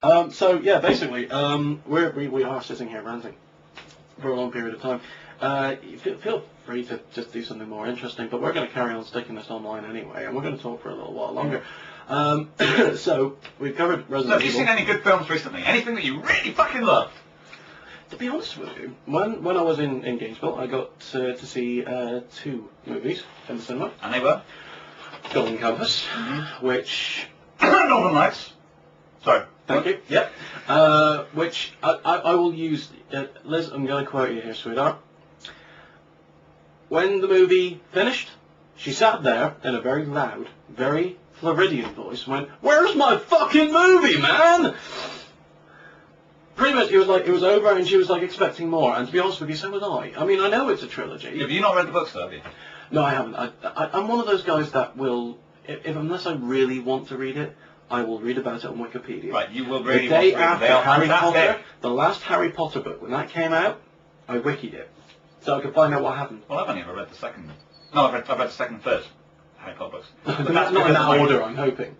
So yeah, basically, we are sitting here ranting for a long period of time. Feel free to just do something more interesting, but we're going to carry on sticking this online anyway, and we're going to talk for a little while longer. So we've covered Resident Evil. Have you seen any good films recently? Anything that you really fucking loved? To be honest with you, when I was in Gainesville, I got to see 2 movies in the cinema. And they were? Golden Compass, which... Northern Lights. Sorry. Thank you. Yep. Which I will use... Liz, I'm going to quote you here, sweetheart. When the movie finished, she sat there in a very loud, very Floridian voice and went, "Where's my fucking movie, man?" Pretty much, it was over, and she was like expecting more. And to be honest with you, so was I. I mean, I know it's a trilogy. Have you not read the books, though, have you? No, I haven't. I'm one of those guys that will, unless I really want to read it, I will read about it on Wikipedia. Right, you will really the day want to read after Harry fantastic. Potter, the last Harry Potter book, when that came out, I wikied it so I could find out what happened. Well, I've only ever read the second. No, I've read the second and third Harry Potter books. But that's not in that order, I'm hoping.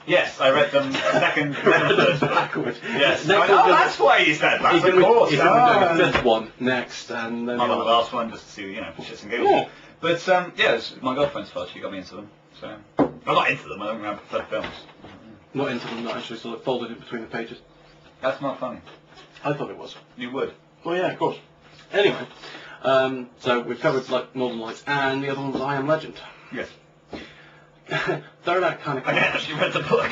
Yes, I read them second, then third. Backwards. Yes. That's why you said that, of course. He's going to do the 5th one next, and then... I'm on the last one, just to see, you know, for shits and giggles. Yeah. But, yeah, it's my girlfriend's fault. She got me into them. So, I'm not into them. I don't remember prefer films. Not into them, not actually sort of folded in between the pages. That's not funny. I thought it was. You would. Well, yeah, of course. Anyway, so we've covered like Northern Lights, and the other one was I Am Legend. Yes. Third act kind of... Again, have you read the book?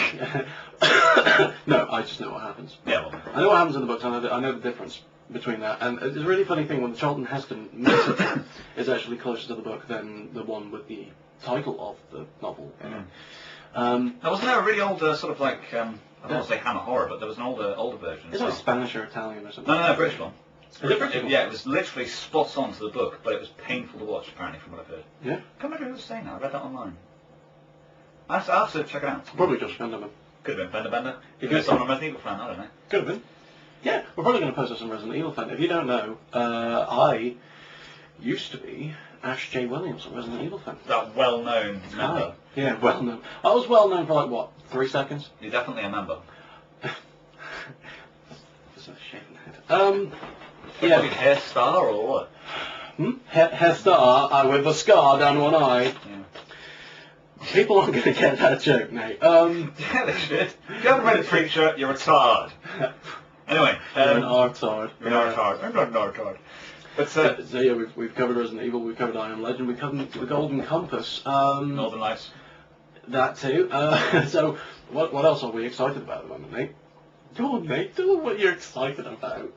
No, I just know what happens. Yeah, well. I know what happens in the books, I know the difference between that. And it's a really funny thing when the Charlton Heston message is actually closer to the book than the one with the title of the novel in it. Now, wasn't there a really old sort of like, I don't want to say Hammer Horror, but there was an older version. It's like Spanish or Italian or something. No, British one. Is it British one? Yeah, it was literally spot on to the book, but it was painful to watch, apparently, from what I've heard. Yeah? I can't remember who was saying that. I read that online. I'll have to check it out. Probably Josh Fenderman. Could have been Bender. Could Could have someone on Resident Evil fan, I don't know. Could have been. Yeah, we're probably going to post us some Resident Evil fan. If you don't know, I used to be Ash J. Williams, a Resident Evil fan. That well-known member. Yeah, well-known. I was well-known for like, what, 3 seconds? You're definitely a member. Just a shaking head. Yeah. Hair star or what? Hair star, with a scar down one eye. Yeah. People aren't going to get that joke, mate. Yeah, they should. If you haven't read a Preacher, you're a tard. Anyway. You're an artard. You're an artard. I'm not an artard. But, so yeah, we've covered Resident Evil, we've covered I Am Legend, we've covered the Golden Compass. Northern Lights. That too. So, what else are we excited about at the moment, mate? Go on, mate. Tell them what you're excited about.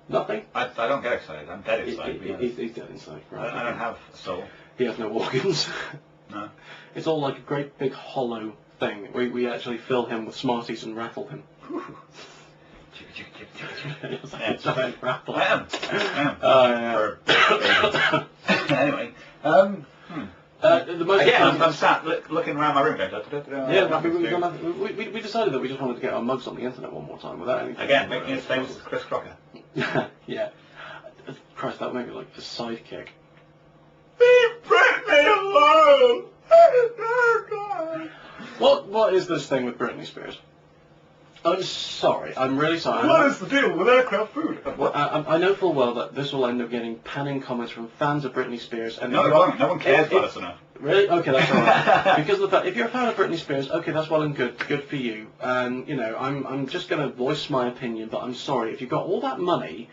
Nothing? I don't get excited. I'm dead inside. He's dead inside, right? I don't have a soul. He has no organs. No. It's all like a great big hollow thing. We actually fill him with Smarties and rattle him. It's like a giant rattle. I am. Anyway. The most Again, I'm sat looking around my room going... Yeah, we decided that we just wanted to get our mugs on the internet one more time without anything. Again, making us famous as Chris Crocker. Yeah. Christ, that would make it like the sidekick. Leave Britney alone! What is this thing with Britney Spears? I'm sorry. I'm really sorry. What is the deal with aircraft food? I know full well that this will end up getting panning comments from fans of Britney Spears. And no, it won't. No one cares about us enough. Really? Okay, that's all right. Because of the fact, if you're a fan of Britney Spears, okay, that's well and good. Good for you. And, you know, I'm just going to voice my opinion, but I'm sorry. If you've got all that money,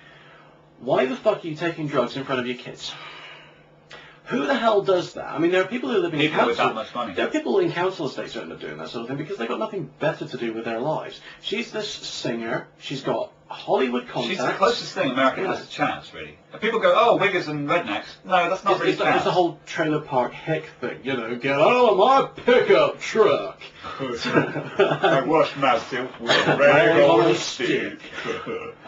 why the fuck are you taking drugs in front of your kids? Who the hell does that? I mean, there are people who live in council... with that much money. There are people in council estates who end up doing that sort of thing because they've got nothing better to do with their lives. She's this singer. She's got Hollywood contacts. She's the closest thing America has a chance, really. And people go, oh, wiggers and rednecks. No, that's not really it's the whole trailer park hick thing, you know, get out of my pickup truck. I wash myself with a rag on a stick.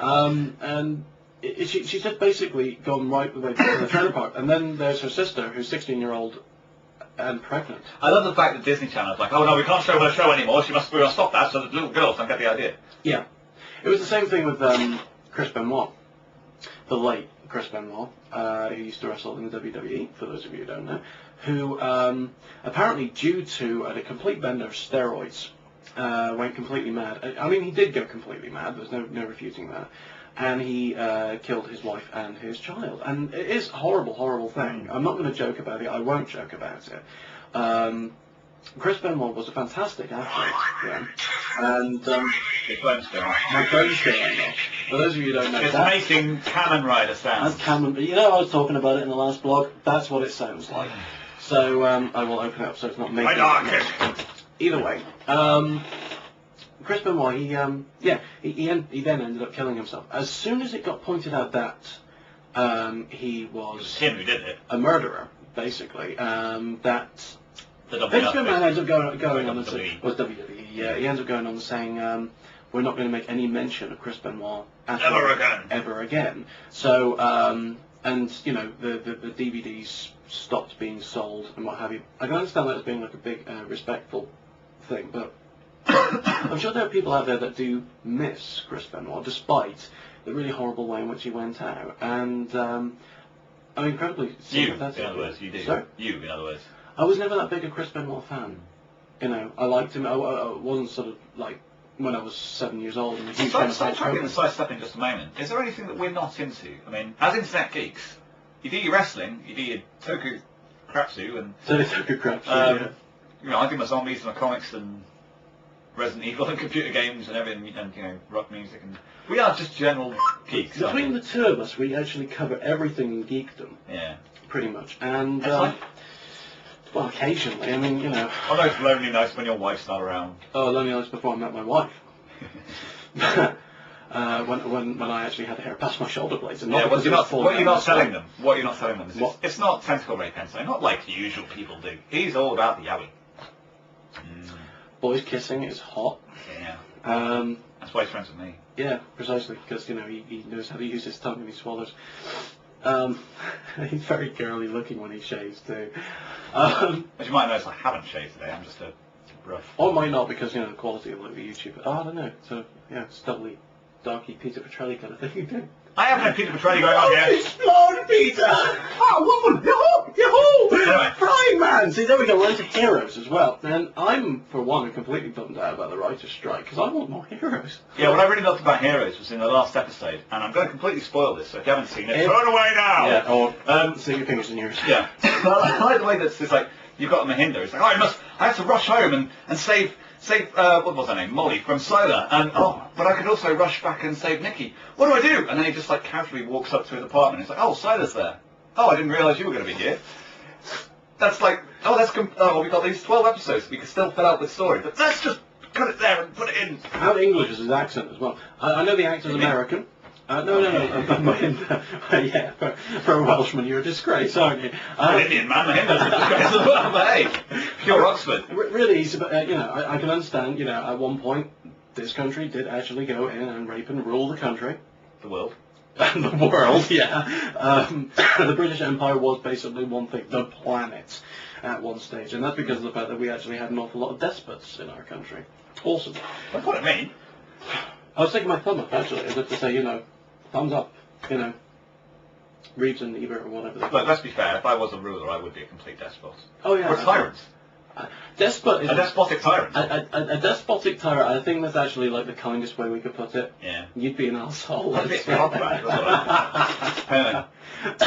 And... She's just basically gone right the way to the trailer park. And then there's her sister, who's 16-year-old and pregnant. I love the fact that Disney Channel is like, oh no, we can't show her show anymore. We're going to stop that so that little girls don't get the idea. Yeah. It was the same thing with Chris Benoit, the late Chris Benoit, who used to wrestle in the WWE, for those of you who don't know. who apparently, due to a complete bender of steroids, went completely mad. I mean, he did go completely mad. There's no refuting that. And he killed his wife and his child. And it is a horrible, horrible thing. I'm not going to joke about it. I won't joke about it. Chris Benoit was a fantastic athlete, yeah. And Your phone's going off. my phone's going off. For those of you who don't know, It's making Kamen Rider sounds. that's Cameron. You know, I was talking about it in the last blog. That's what it sounds like. So I will open it up so it's not making. Either way, Chris Benoit, he then ended up killing himself. As soon as it got pointed out that he was him who did it. a murderer, basically, that The Vince McMahon WWE. ends up going on and WWE. saying, was WWE, yeah, he ends up going on and saying, we're not going to make any mention of Chris Benoit ever again. So, and you know, the DVDs stopped being sold and what have you. I can understand that as being like a big respectful thing, but I'm sure there are people out there that do miss Chris Benoit, despite the really horrible way in which he went out. And I'm incredibly You, in sympathetic. other words, you do. Sorry? You, in other words. I was never that big a Chris Benoit fan. You know, I liked him. I wasn't sort of like when I was 7 years old and a huge fan of Hulk Try to get Hogan. the sidestep in just a moment. Is there anything that we're not into? I mean, as internet geeks, you do your wrestling, you do your toku crapsu, and So it's like a crap show, yeah. you know, I do my zombies and my comics and Resident Evil and computer games and everything, and you know, rock music, and we are just general geeks. aren't Between we? the two of us, we actually cover everything in geekdom, Yeah. pretty much. And It's like, well, occasionally, I mean, you know, I know it's lonely nights when your wife's not around. oh, lonely nights before I met my wife. When I actually had hair past my shoulder blades, and not Yeah, because it was falling what are you down not my selling spine. them? What are you not selling them? What? It's not tentacle rape pencil, not like the usual people do. He's all about the yowie. Boys kissing is hot. Yeah. That's why he's friends with me. Yeah, precisely, because, you know, he knows how to use his tongue when he swallows. He's very girly looking when he shaves, too. As you might notice, I haven't shaved today. I'm just a rough. Or might not, because, you know, the quality of like, the YouTube. Oh, I don't know. So, yeah, it's doubly darky Peter Petrelli kind of thing. I haven't had Peter Petrelli going on yet. Explode, Peter! Oh, woman! Yahoo! Anyway. Frying man! See, there we go. We're into heroes as well. And I'm, for one, completely bummed out about the writer's strike, because I want more heroes. Yeah, what I really loved about Heroes was in the last episode, and I'm going to completely spoil this, so if you haven't seen it, throw it away now! Yeah, or see your fingers in yours. Yeah. Well, I like the way that it's like, you've got Mahinder, it's like, oh, I have to rush home and save, what was her name, Molly from Solar, and but I could also rush back and save Nikki. What do I do? And then he just like casually walks up to his apartment, and he's like, oh, Solar's there. Oh, I didn't realise you were going to be here. That's like, well, we've got these 12 episodes, we can still fill out the story, but let's just cut it there and put it in. How English is his accent as well? I know the actor's American. No. Yeah, for a Welshman, you're a disgrace, aren't you? An Indian man, Mahinder's a disgrace as well, but hey, pure Oxford. Really, he's, you know, I can understand, you know, at one point, this country did actually go in and rape and rule the country. The world. The world, yeah. The British Empire was basically one thing, the planet, at one stage. And that's because of the fact that we actually had an awful lot of despots in our country. Awesome. That's what I mean. I was taking my thumb up, actually, as if to say, you know, thumbs up, you know, Reeves and Ebert or whatever. Look, let's be fair, if I was a ruler, I would be a complete despot. Oh, yeah. We're tyrants. Despot is A despotic tyrant. a despotic tyrant. I think that's actually like the kindest way we could put it. Yeah. You'd be an asshole. I'd be a cockroach, that's what I mean.